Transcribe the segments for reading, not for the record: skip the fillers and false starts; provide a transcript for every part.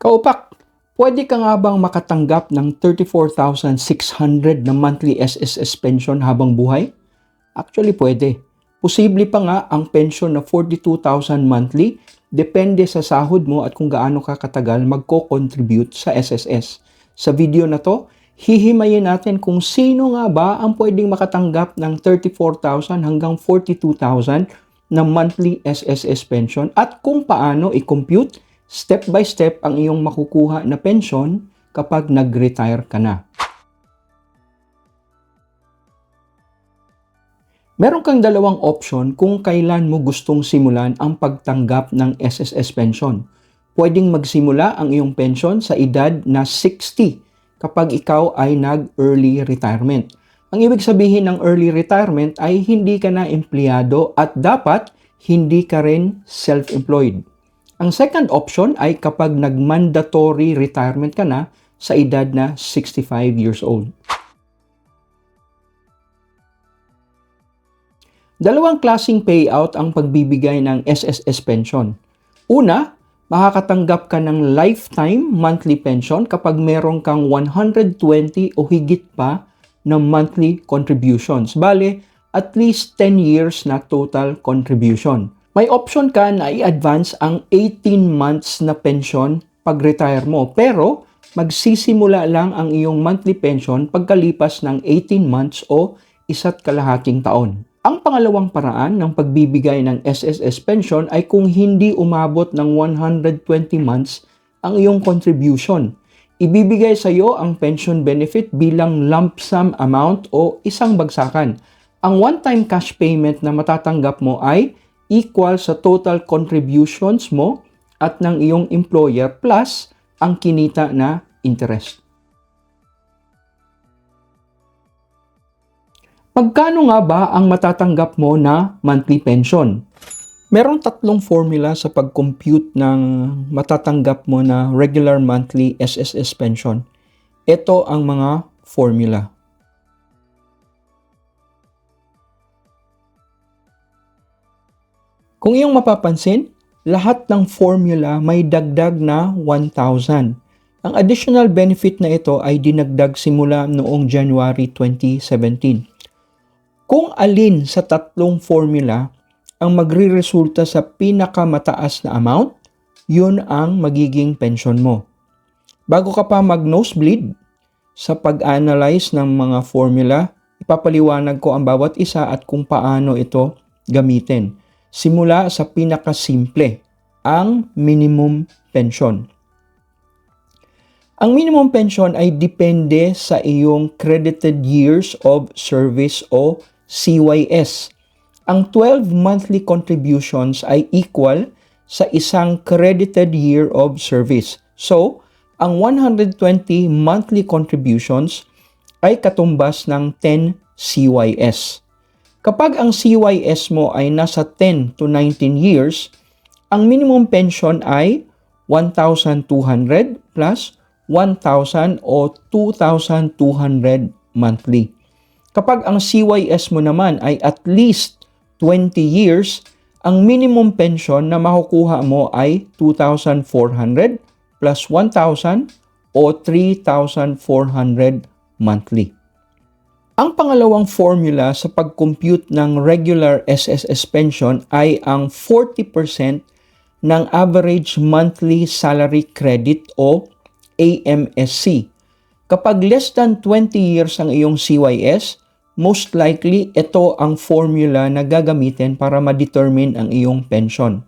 Kaupak, pwede ka nga bang makatanggap ng 34,600 na monthly SSS pension habang buhay? Actually, pwede. Posible pa nga ang pension na 42,000 monthly, depende sa sahod mo at kung gaano ka katagal magko-contribute sa SSS. Sa video na to, hihimayin natin kung sino nga ba ang pwedeng makatanggap ng 34,000 hanggang 42,000 na monthly SSS pension at kung paano i-compute step by step ang iyong makukuha na pension kapag nag-retire ka na. Meron kang dalawang option kung kailan mo gustong simulan ang pagtanggap ng SSS pension. Pwedeng magsimula ang iyong pension sa edad na 60 kapag ikaw ay nag-early retirement. Ang ibig sabihin ng early retirement ay hindi ka na empleyado at dapat hindi ka rin self-employed. Ang second option ay kapag nag-mandatory retirement ka na sa edad na 65 years old. Dalawang klaseng payout ang pagbibigay ng SSS pension. Una, makakatanggap ka ng lifetime monthly pension kapag meron kang 120 o higit pa na monthly contributions. Bale, at least 10 years na total contribution. May option ka na i-advance ang 18 months na pension pag-retire mo. Pero, magsisimula lang ang iyong monthly pension pagkalipas ng 18 months o 1.5 taon. Ang pangalawang paraan ng pagbibigay ng SSS pension ay kung hindi umabot ng 120 months ang iyong contribution. Ibibigay sa iyo ang pension benefit bilang lump sum amount o isang bagsakan. Ang one-time cash payment na matatanggap mo ay equal sa total contributions mo at ng iyong employer plus ang kinita na interest. Magkano nga ba ang matatanggap mo na monthly pension? Merong tatlong formula sa pag-compute ng matatanggap mo na regular monthly SSS pension. Ito ang mga formula. Kung iyong mapapansin, lahat ng formula may dagdag na 1,000. Ang additional benefit na ito ay dinagdag simula noong January 2017. Kung alin sa tatlong formula ang magre-resulta sa pinakamataas na amount, yun ang magiging pension mo. Bago ka pa mag-nosebleed sa pag-analyze ng mga formula, ipapaliwanag ko ang bawat isa at kung paano ito gamitin. Simula sa pinakasimple, ang minimum pension. Ang minimum pension ay depende sa iyong credited years of service o CYS. Ang 12 monthly contributions ay equal sa isang credited year of service. So, ang 120 monthly contributions ay katumbas ng 10 CYS. Kapag ang CYS mo ay nasa 10 to 19 years, ang minimum pension ay 1,200 plus 1,000 o 2,200 monthly. Kapag ang CYS mo naman ay at least 20 years, ang minimum pension na makukuha mo ay 2,400 plus 1,000 o 3,400 monthly. Ang pangalawang formula sa pag-compute ng regular SSS pension ay ang 40% ng average monthly salary credit o AMSC. Kapag less than 20 years ang iyong CYS, most likely ito ang formula na gagamitin para ma-determine ang iyong pension.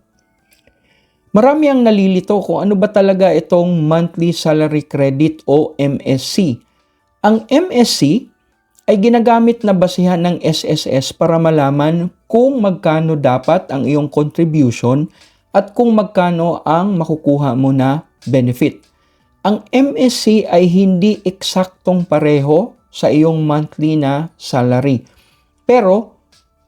Marami ang nalilito kung ano ba talaga itong monthly salary credit o MSC. Ang MSC ay ginagamit na basihan ng SSS para malaman kung magkano dapat ang iyong contribution at kung magkano ang makukuha mo na benefit. Ang MSC ay hindi eksaktong pareho sa iyong monthly na salary. Pero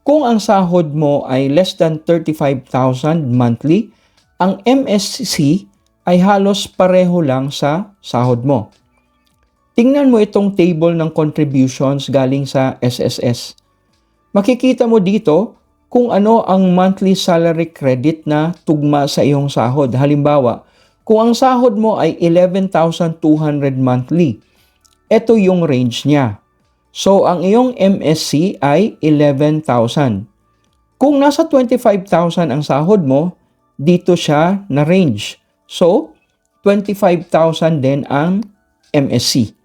kung ang sahod mo ay less than 35,000 monthly, ang MSC ay halos pareho lang sa sahod mo. Tingnan mo itong table ng contributions galing sa SSS. Makikita mo dito kung ano ang monthly salary credit na tugma sa iyong sahod. Halimbawa, Kung ang sahod mo ay 11,200 monthly, ito yung range niya. So, ang iyong MSC ay 11,000. Kung nasa 25,000 ang sahod mo, dito siya na range. So, 25,000 din ang MSC.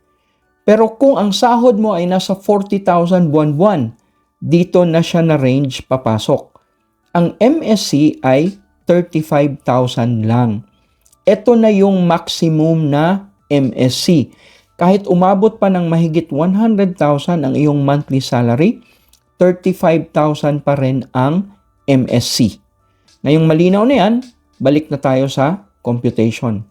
Pero kung ang sahod mo ay nasa 40,000 buwan-buwan, dito na siya na range papasok. Ang MSC ay 35,000 lang. Ito na yung maximum na MSC. Kahit umabot pa ng mahigit 100,000 ang iyong monthly salary, 35,000 pa rin ang MSC. Ngayong malinaw na yan, balik na tayo sa computation.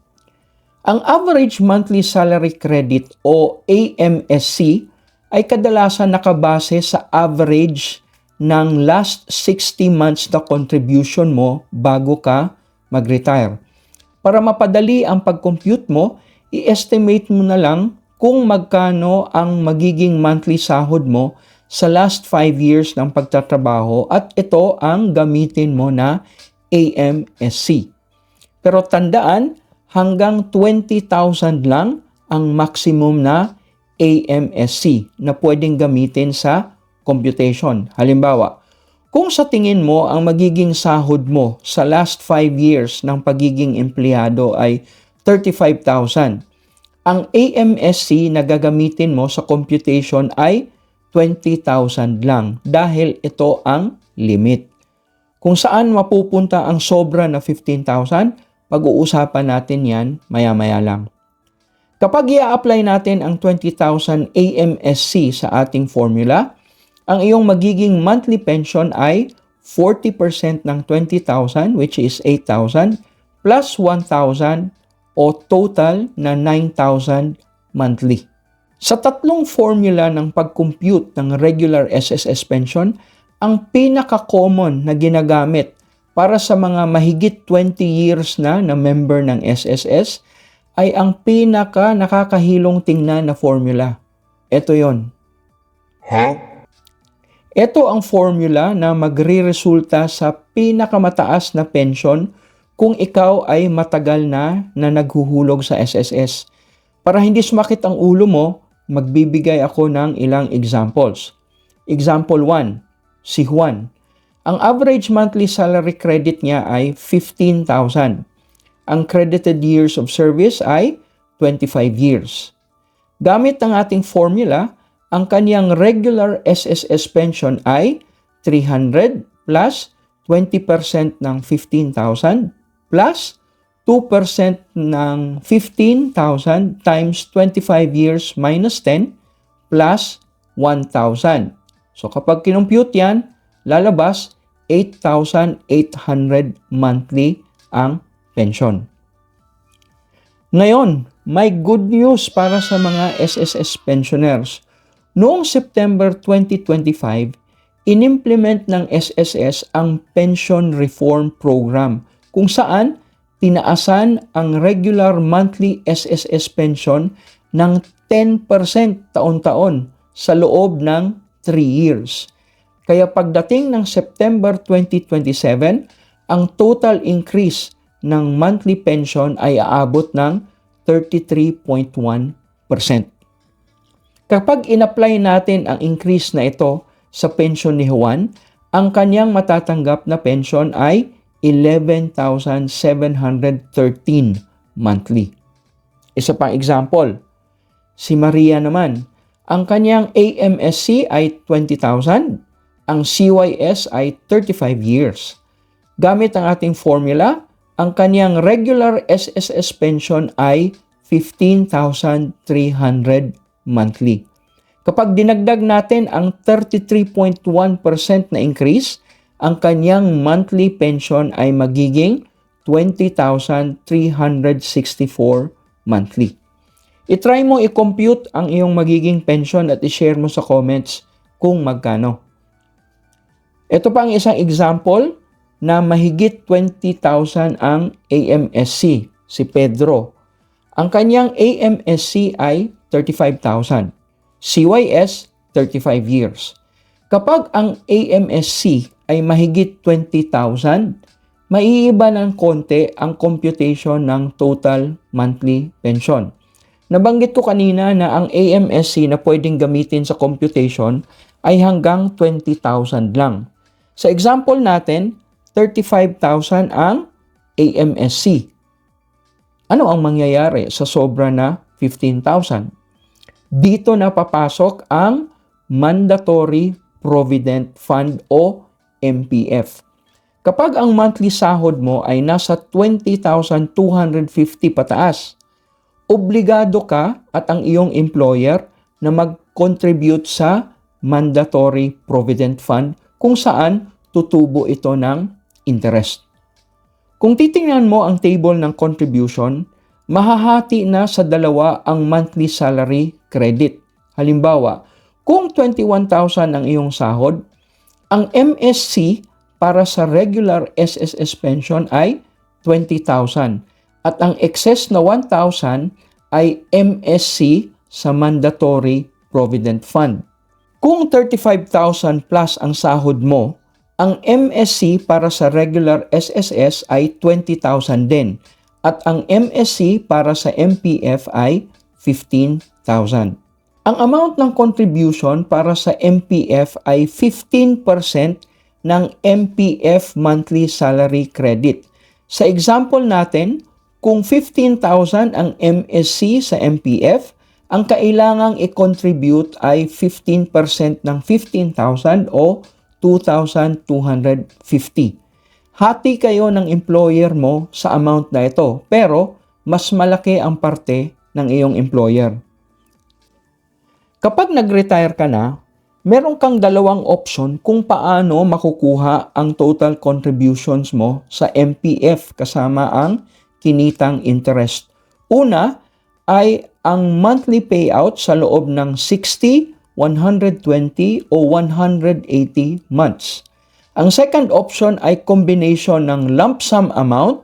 Ang average monthly salary credit o AMSC ay kadalasan nakabase sa average ng last 60 months na contribution mo bago ka mag-retire. Para mapadali ang pag-compute mo, i-estimate mo na lang kung magkano ang magiging monthly sahod mo sa last 5 years ng pagtatrabaho at ito ang gamitin mo na AMSC. Pero tandaan, hanggang 20,000 lang ang maximum na AMSC na pwedeng gamitin sa computation. Halimbawa, kung sa tingin mo ang magiging sahod mo sa last 5 years ng pagiging empleyado ay 35,000, ang AMSC na gagamitin mo sa computation ay 20,000 lang dahil ito ang limit. Kung saan mapupunta ang sobra na 15,000, pag-uusapan natin yan maya-maya lang. Kapag i-apply natin ang 20,000 AMSC sa ating formula, ang iyong magiging monthly pension ay 40% ng 20,000 which is 8,000 plus 1,000 o total na 9,000 monthly. Sa tatlong formula ng pag-compute ng regular SSS pension, ang pinaka-common na ginagamit para sa mga mahigit 20 years na member ng SSS ay ang pinaka nakakahilong tingnan na formula. Ito yon. Ito ang formula na magre-resulta sa pinakamataas na pension kung ikaw ay matagal na naghuhulog sa SSS. Para hindi sumakit ang ulo mo, magbibigay ako ng ilang examples. Example 1, si Juan. Ang average monthly salary credit niya ay 15,000. Ang credited years of service ay 25 years. Gamit ang ating formula, ang kaniyang regular SSS pension ay 300 plus 20% ng 15,000 plus 2% ng 15,000 times 25 years minus 10 plus 1,000. So kapag kinumpute yan, lalabas 8,800 monthly ang pension. Ngayon, may good news para sa mga SSS pensioners. Noong September 2025, inimplement ng SSS ang Pension Reform Program kung saan tinaasan ang regular monthly SSS pension ng 10% taon-taon sa loob ng 3 years. Kaya pagdating ng September 2027, ang total increase ng monthly pension ay aabot ng 33.1%. Kapag in-apply natin ang increase na ito sa pension ni Juan, ang kanyang matatanggap na pension ay 11,713 monthly. Isa pang example, si Maria naman, ang kanyang AMSC ay 20,000, ang CYS ay 35 years. Gamit ang ating formula, ang kanyang regular SSS pension ay 15,300 monthly. Kapag dinagdag natin ang 33.1% na increase, ang kanyang monthly pension ay magiging 20,364 monthly. I-try mo i-compute ang iyong magiging pension at i-share mo sa comments kung magkano. Ito pa ang isang example na mahigit 20,000 ang AMSC, si Pedro. Ang kanyang AMSC ay 35,000. CYS, 35 years. Kapag ang AMSC ay mahigit 20,000, maiiba ng konti ang computation ng total monthly pension. Nabanggit ko kanina na ang AMSC na pwedeng gamitin sa computation ay hanggang 20,000 lang. Sa example natin, 35,000 ang AMSC. Ano ang mangyayari sa sobra na 15,000? Dito na papasok ang Mandatory Provident Fund o MPF. Kapag ang monthly sahod mo ay nasa 20,250 pataas, obligado ka at ang iyong employer na mag-contribute sa Mandatory Provident Fund kung saan tutubo ito ng interest. Kung titingnan mo ang table ng contribution, mahahati na sa dalawa ang monthly salary credit. Halimbawa, kung 21,000 ang iyong sahod, ang MSC para sa regular SSS pension ay 20,000 at ang excess na 1,000 ay MSC sa Mandatory Provident Fund. Kung 35,000 plus ang sahod mo, ang MSC para sa regular SSS ay 20,000 din at ang MSC para sa MPF ay 15,000. Ang amount ng contribution para sa MPF ay 15% ng MPF monthly salary credit. Sa example natin, kung 15,000 ang MSC sa MPF, ang kailangang i-contribute ay 15% ng 15,000 o 2,250. Hati kayo ng employer mo sa amount na ito, pero mas malaki ang parte ng iyong employer. Kapag nag-retire ka na, meron kang dalawang option kung paano makukuha ang total contributions mo sa MPF kasama ang kinitang interest. Una ay ang monthly payout sa loob ng 60, 120 o 180 months. Ang second option ay combination ng lump sum amount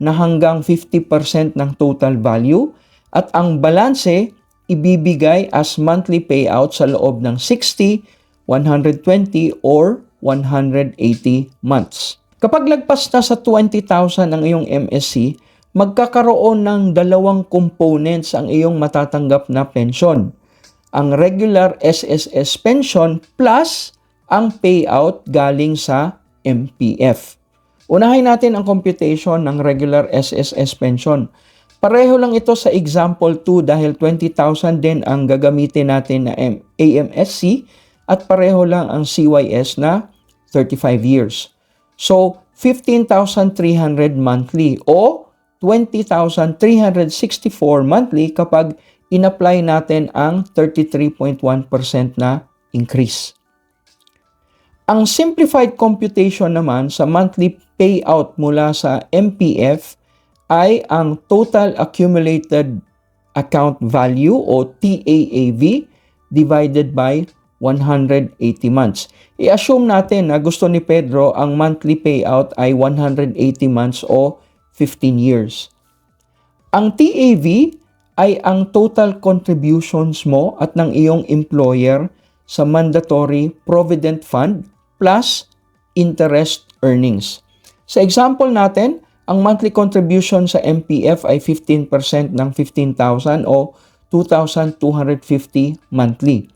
na hanggang 50% ng total value at ang balanse ibibigay as monthly payout sa loob ng 60, 120 or 180 months. Kapag lagpas na sa 20,000 ang iyong MSC, magkakaroon ng dalawang components ang iyong matatanggap na pensyon. Ang regular SSS pension plus ang payout galing sa MPF. Unahin natin ang computation ng regular SSS pension. Pareho lang ito sa example 2 dahil 20,000 din ang gagamitin natin na AMSC at pareho lang ang CYS na 35 years. So, 15,300 monthly o 20,364 monthly kapag in-apply natin ang 33.1% na increase. Ang simplified computation naman sa monthly payout mula sa MPF ay ang total accumulated account value o TAAV divided by 180 months. I-assume natin na gusto ni Pedro ang monthly payout ay 180 months o 15 years. Ang TAV ay ang total contributions mo at ng iyong employer sa Mandatory Provident Fund plus interest earnings. Sa example natin, ang monthly contribution sa MPF ay 15% ng 15,000 o 2,250 monthly.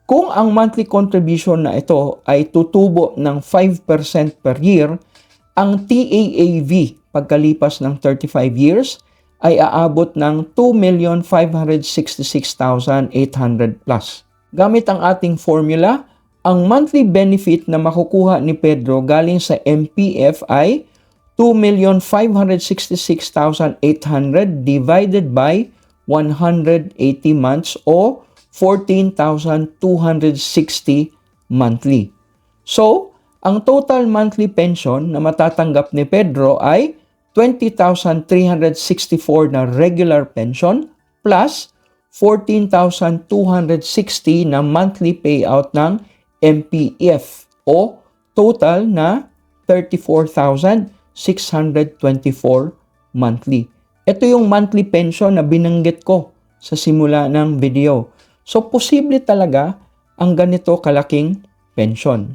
Kung ang monthly contribution na ito ay tutubo ng 5% per year, ang TAAV pagkalipas ng 35 years ay aabot ng 2,566,800 plus. Gamit ang ating formula, ang monthly benefit na makukuha ni Pedro galing sa MPF ay 2,566,800 divided by 180 months o 14,260 monthly. So, ang total monthly pension na matatanggap ni Pedro ay 20,364 na regular pension plus 14,260 na monthly payout ng MPF o total na 34,624 monthly. Ito yung monthly pension na binanggit ko sa simula ng video. So, posible talaga ang ganito kalaking pension.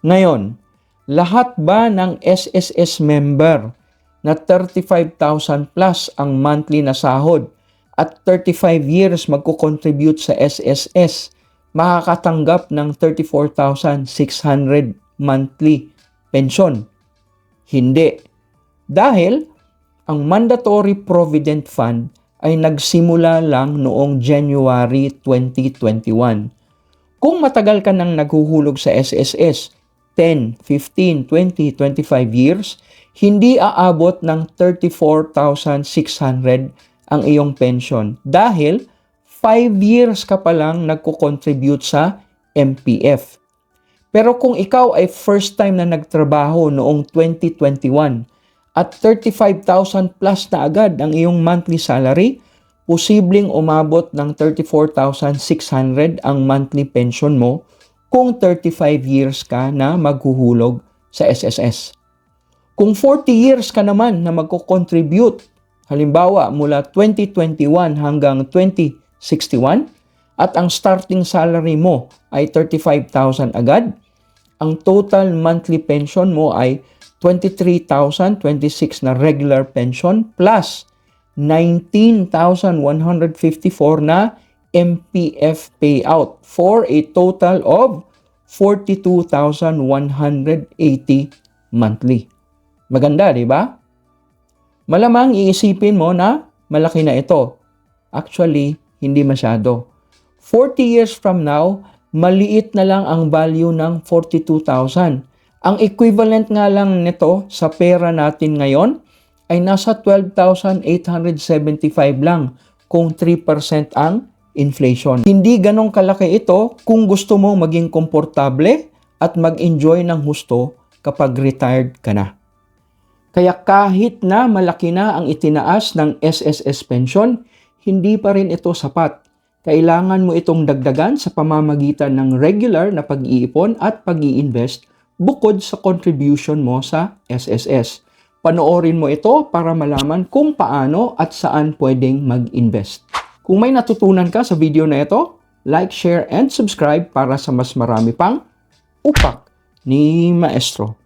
Ngayon, Lahat ba ng SSS member na 35,000 plus ang monthly na sahod at 35 years magko-contribute sa SSS, makakatanggap ng 34,600 monthly pension? Hindi. Dahil ang Mandatory Provident Fund ay nagsimula lang noong January 2021. Kung matagal ka nang naghuhulog sa SSS, 10, 15, 20, 25 years, hindi aabot ng 34,600 ang iyong pension dahil 5 years ka pa lang nagko-contribute sa MPF. Pero kung ikaw ay first time na nagtrabaho noong 2021 at 35,000 plus na agad ang iyong monthly salary, posibleng umabot ng 34,600 ang monthly pension mo kung 35 years ka na maghuhulog sa SSS. Kung 40 years ka naman na magko-contribute, halimbawa mula 2021 hanggang 2061, at ang starting salary mo ay 35,000 agad, ang total monthly pension mo ay 23,026 na regular pension plus 19,154 na MPF payout for a total of 42,180 monthly. Maganda, di ba? Malamang iisipin mo na malaki na ito. Actually, hindi masyado. 40 years from now, maliit na lang ang value ng 42,000. Ang equivalent nga lang nito sa pera natin ngayon ay nasa 12,875 lang kung 3% ang inflation. Hindi ganong kalaki ito kung gusto mo maging komportable at mag-enjoy ng husto kapag retired ka na. Kaya kahit na malaki na ang itinaas ng SSS pension, hindi pa rin ito sapat. Kailangan mo itong dagdagan sa pamamagitan ng regular na pag-iipon at pag-iinvest bukod sa contribution mo sa SSS. Panoorin mo ito para malaman kung paano at saan pwedeng mag-invest. Kung may natutunan ka sa video na ito, like, share, and subscribe para sa mas marami pang upak ni Maestro.